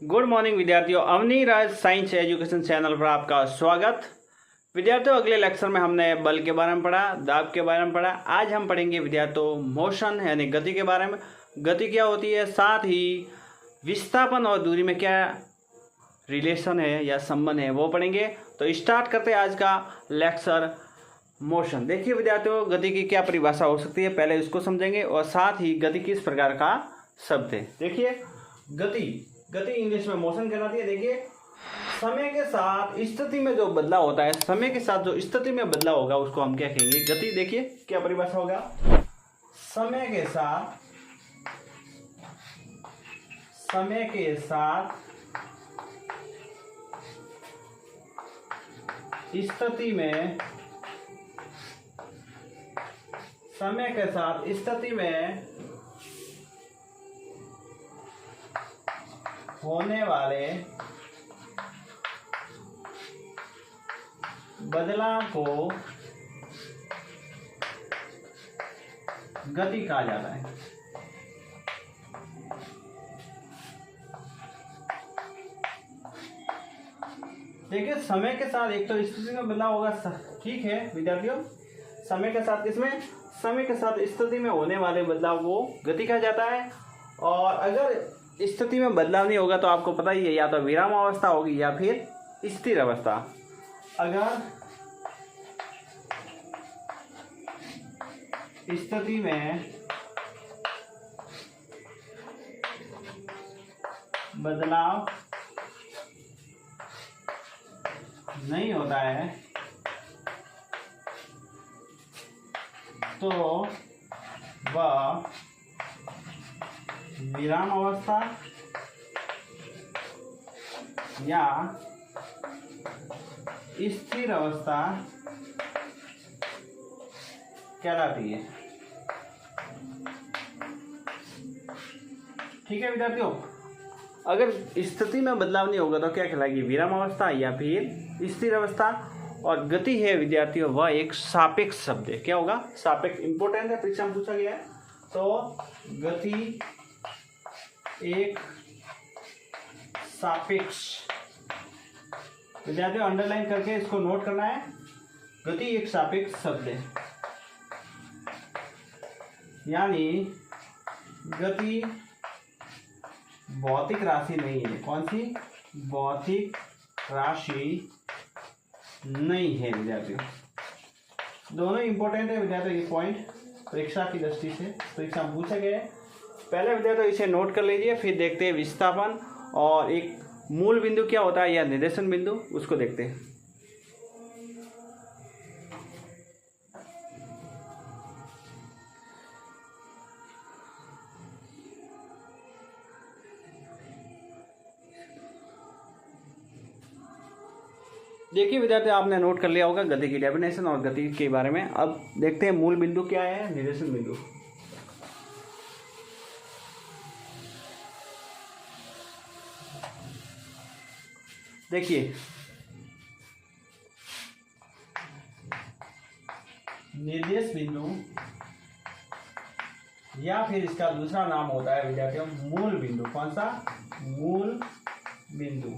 Good morning विद्यार्थियों, अवनी राज science education channel पर आपका स्वागत। विद्यार्थियों, अगले लेक्चर में हमने बल के बारे में पढ़ा, दाब के बारे में पढ़ा। आज हम पढ़ेंगे विद्यार्थियों मोशन यानी गति के बारे में। गति क्या होती है, साथ ही विस्थापन और दूरी में क्या रिलेशन है या संबंध है वो पढ़ेंगे। तो स्टार्ट करते हैं आज का लेक्चर मोशन। देखिए विद्यार्थियों, गति की क्या परिभाषा हो सकती है, पहले इसको समझेंगे और साथ ही गति किस प्रकार का शब्द है। देखिए गति इंग्लिश में मोशन कहलाती है। देखिए समय के साथ स्थिति में जो बदलाव होता है, समय के साथ जो स्थिति में बदलाव होगा उसको हम क्या कहेंगे, गति। देखिए क्या परिभाषा होगा, समय के साथ स्थिति में होने वाले बदलाव को गति कहा जाता है। देखिए समय के साथ एक तो स्थिति में बदलाव होगा, ठीक है विद्यार्थियों। समय के साथ स्थिति में होने वाले बदलाव को गति कहा जाता है। और अगर स्थिति में बदलाव नहीं होगा तो आपको पता ही है, या तो विराम अवस्था होगी या फिर स्थिर अवस्था। अगर स्थिति में बदलाव नहीं होता है तो वह विराम अवस्था या स्थिर अवस्था कहलाती है। ठीक है विद्यार्थियों, अगर स्थिति में बदलाव नहीं होगा तो क्या कहलाएगी, विराम अवस्था या फिर स्थिर अवस्था। और गति है विद्यार्थियों वह एक सापेक्ष शब्द है। क्या होगा, सापेक्ष। इंपोर्टेंट है, परीक्षा में पूछा गया है। तो गति एक सापेक्ष, विद्यार्थियों अंडरलाइन करके इसको नोट करना है। गति एक सापेक्ष शब्द है, यानी गति भौतिक राशि नहीं है। कौन सी, भौतिक राशि नहीं है विद्यार्थियों। दोनों इंपॉर्टेंट है विद्यार्थियों, ये पॉइंट परीक्षा की दृष्टि से परीक्षा में पूछा गया है। पहले विद्यार्थियों इसे नोट कर लीजिए, फिर देखते हैं विस्थापन और एक मूल बिंदु क्या होता है या निर्देशन बिंदु, उसको देखते हैं। देखिए विद्यार्थी, आपने नोट कर लिया होगा गति की डेफिनेशन और गति के बारे में। अब देखते हैं मूल बिंदु क्या है, निर्देशन बिंदु। देखिए निर्देश बिंदु या फिर इसका दूसरा नाम होता है विद्यार्थियों मूल बिंदु। कौन सा, मूल बिंदु।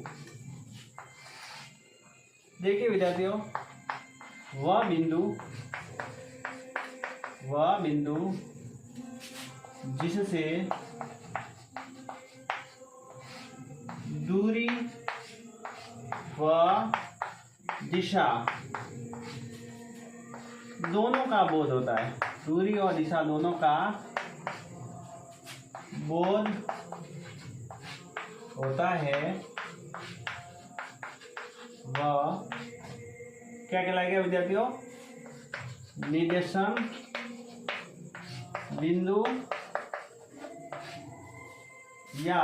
देखिए विद्यार्थियों, वह बिंदु जिससे दूरी व दिशा दोनों का बोध होता है। दूरी और दिशा दोनों का बोध होता है, वह क्या कहलाएगा विद्यार्थियों, निर्देशन बिंदु या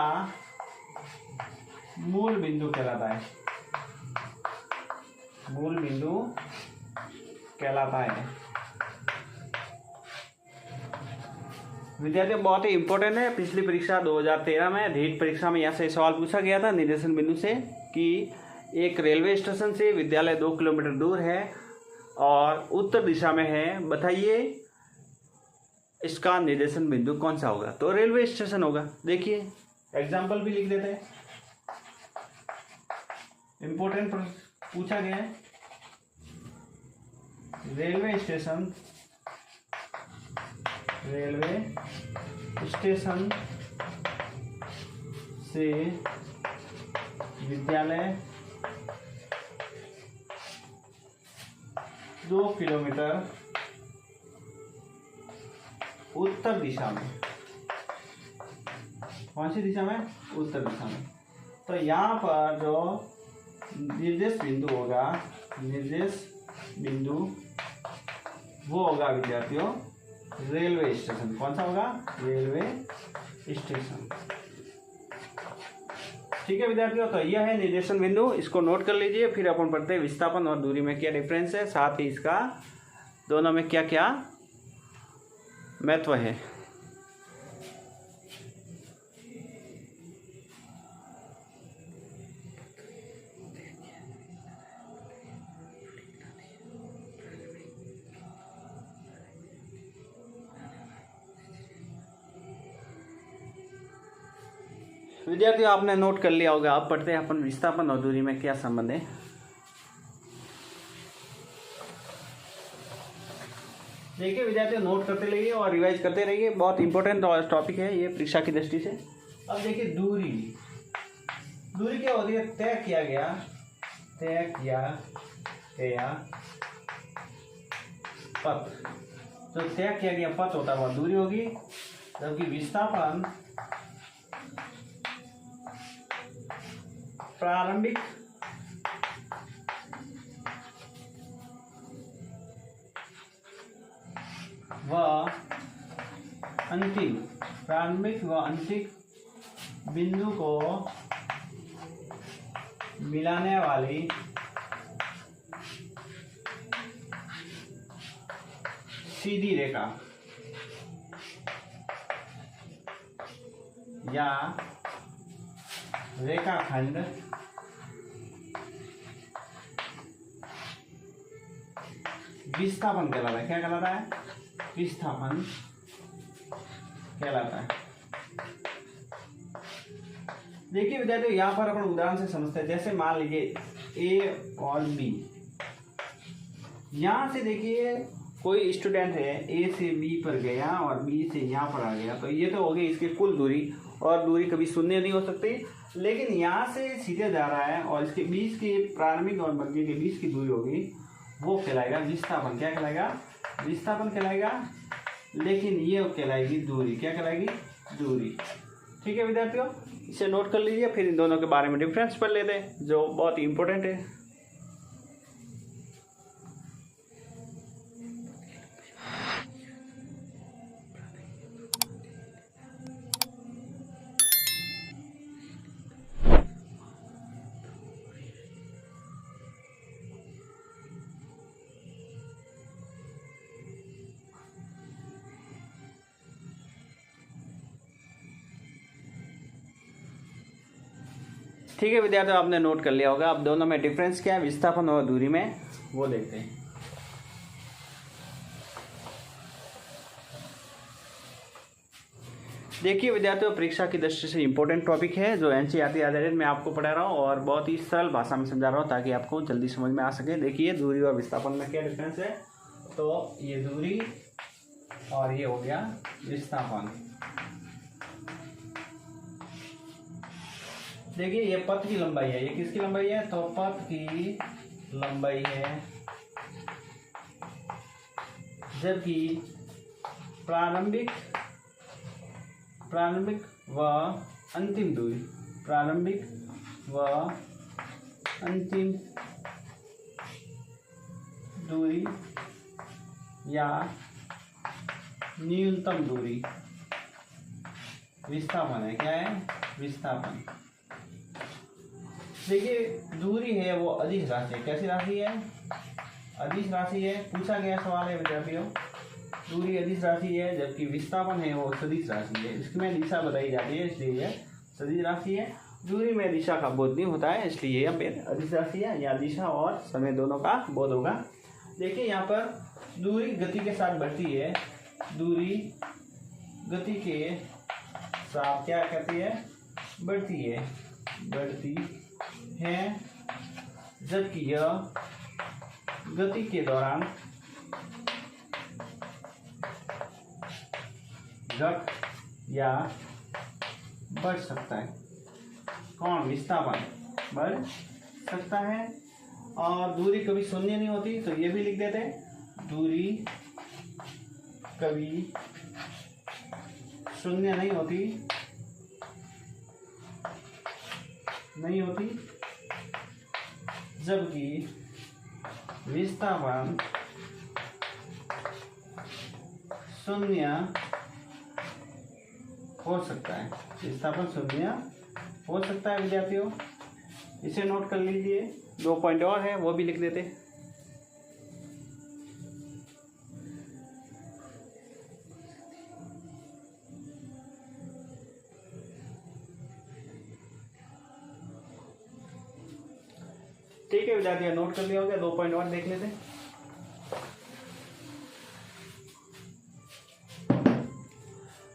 मूल बिंदु कहलाता है। मूल बिंदु कहलाता है विद्यार्थियों। बहुत ही इंपॉर्टेंट है, पिछली परीक्षा 2013 में रीट परीक्षा में यहाँ से सवाल पूछा गया था निर्देशन बिंदु से कि एक रेलवे स्टेशन से विद्यालय 2 किलोमीटर दूर है और उत्तर दिशा में है, बताइए इसका निर्देशन बिंदु कौन सा होगा? तो रेलवे स्टेशन होगा। देखिए एग्जाम्पल भी लिख देते हैं। इम्पोर्टेंट पूछा गया है। रेलवे स्टेशन से विद्यालय 2 किलोमीटर उत्तर दिशा में। कौन सी दिशा में? उत्तर दिशा में। तो यहाँ पर जो निर्देश बिंदु होगा, वो होगा विद्यार्थियों रेलवे स्टेशन। कौन सा होगा? Railway station. ठीक है विद्यार्थियों, तो यह है निर्देशन बिंदु, इसको नोट कर लीजिए। फिर अपन पढ़ते हैं विस्थापन और दूरी में क्या डिफरेंस है, साथ ही इसका दोनों में क्या क्या महत्व है। विद्यार्थियों आपने नोट कर लिया होगा। अब पढ़ते हैं अपन विस्थापन और दूरी में क्या संबंध है। देखिए विद्यार्थियों, नोट करते रहिए और रिवाइज करते रहिए, बहुत इंपॉर्टेंट टॉपिक है ये परीक्षा की दृष्टि से। अब देखिए दूरी क्या होती है? तय किया पथ। तो तय किया गया पथ होता है वह दूरी होगी, जबकि विस्थापन प्रारंभिक व अंतिम बिंदु को मिलाने वाली सीधी रेखा या रेखाखंड विस्थापन कहलाता है। क्या कहलाता है? विस्थापन कहलाता है। देखिए विद्यार्थियों, यहाँ पर अपन उदाहरण से समझते हैं। जैसे मान लीजिए ए और बी। यहाँ से देखिए कोई स्टूडेंट है, ए से बी पर गया और बी से यहाँ पर आ गया, तो ये तो हो गई इसकी कुल दूरी, और दूरी कभी शून्य नहीं हो सकती। लेकिन यहाँ से सीधे जा रहा है और इसके बीच की प्रारंभिक और मध्य के बीच की दूरी होगी, वो कहलाएगा विस्थापन। क्या कहलाएगा? विस्थापन कहलाएगा। लेकिन ये कहलाएगी दूरी। क्या कहलाएगी? दूरी। ठीक है विद्यार्थियों, इसे नोट कर लीजिए। फिर इन दोनों के बारे में डिफरेंस पढ़ लेते हैं, जो बहुत इंपॉर्टेंट है। ठीक है विद्यार्थियों, आपने नोट कर लिया होगा। अब दोनों में डिफरेंस क्या है विस्थापन और दूरी में, वो देखते हैं। देखिए विद्यार्थियों, परीक्षा की दृष्टि से इंपॉर्टेंट टॉपिक है, जो एनसीईआरटी आधारित मैं आपको पढ़ा रहा हूँ और बहुत ही सरल भाषा में समझा रहा हूँ ताकि आपको जल्दी समझ में आ सके। देखिए दूरी और विस्थापन में क्या डिफरेंस है। तो ये दूरी और ये हो गया विस्थापन। देखिए ये पथ की लंबाई है, ये किसकी लंबाई है? तो पथ की लंबाई है, जबकि प्रारंभिक व अंतिम दूरी, या न्यूनतम दूरी विस्थापन है। क्या है? विस्थापन। देखिए दूरी है वो अदिश राशि है। कैसी राशि है? अदिश राशि है। पूछा गया सवाल है विद्यार्थियों, दूरी अदिश राशि है जबकि विस्थापन है वो सदिश राशि है। इसमें दिशा बताई जाती है, इसलिए यह सदिश राशि है। दूरी में दिशा का बोध नहीं होता है, इसलिए यह फिर अदिश राशि है। या दिशा और समय दोनों का बोध होगा। देखिए यहाँ पर दूरी गति के साथ बढ़ती है, दूरी गति के साथ क्या कहती है? बढ़ती है जबकि यह गति के दौरान घट या बढ़ सकता है। कौन? विस्थापन बढ़ सकता है। और दूरी कभी शून्य नहीं होती, तो ये भी लिख देते हैं, दूरी कभी शून्य नहीं होती जबकि विस्थापन शून्य हो सकता है। विस्थापन शून्य हो सकता है विद्यार्थियों, इसे नोट कर लीजिए। 2 पॉइंट और है, वो भी लिख देते। ठीक है विद्यार्थियों, नोट कर लिया होगा। 2 पॉइंट और देख लेते।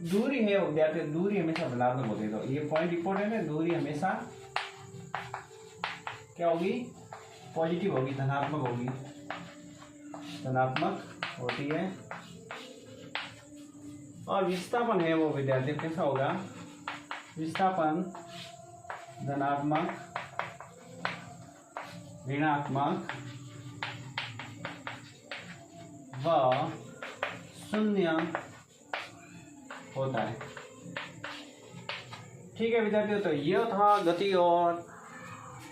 दूरी है विद्यार्थियों, दूरी हमेशा धनात्मक होती है, तो ये पॉइंट इंपॉर्टेंट है। दूरी हमेशा क्या होगी? पॉजिटिव होगी, धनात्मक होती है। और विस्थापन है वो विद्यार्थी कैसा होगा? विस्थापन धनात्मक, ऋणात्मक व शून्य होता है। ठीक है विद्यार्थियों, तो यह था गति और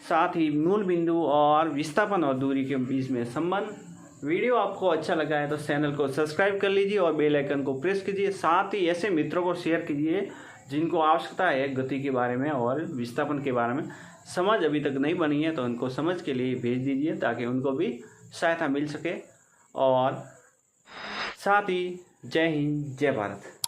साथ ही मूल बिंदु और विस्थापन और दूरी के बीच में संबंध। वीडियो आपको अच्छा लगा है तो चैनल को सब्सक्राइब कर लीजिए और बेल आइकन को प्रेस कीजिए। साथ ही ऐसे मित्रों को शेयर कीजिए जिनको आवश्यकता है गति के बारे में और विस्थापन के बारे में। समझ अभी तक नहीं बनी है तो उनको समझ के लिए भेज दीजिए ताकि उनको भी सहायता मिल सके। और साथ ही जय हिंद, जय भारत।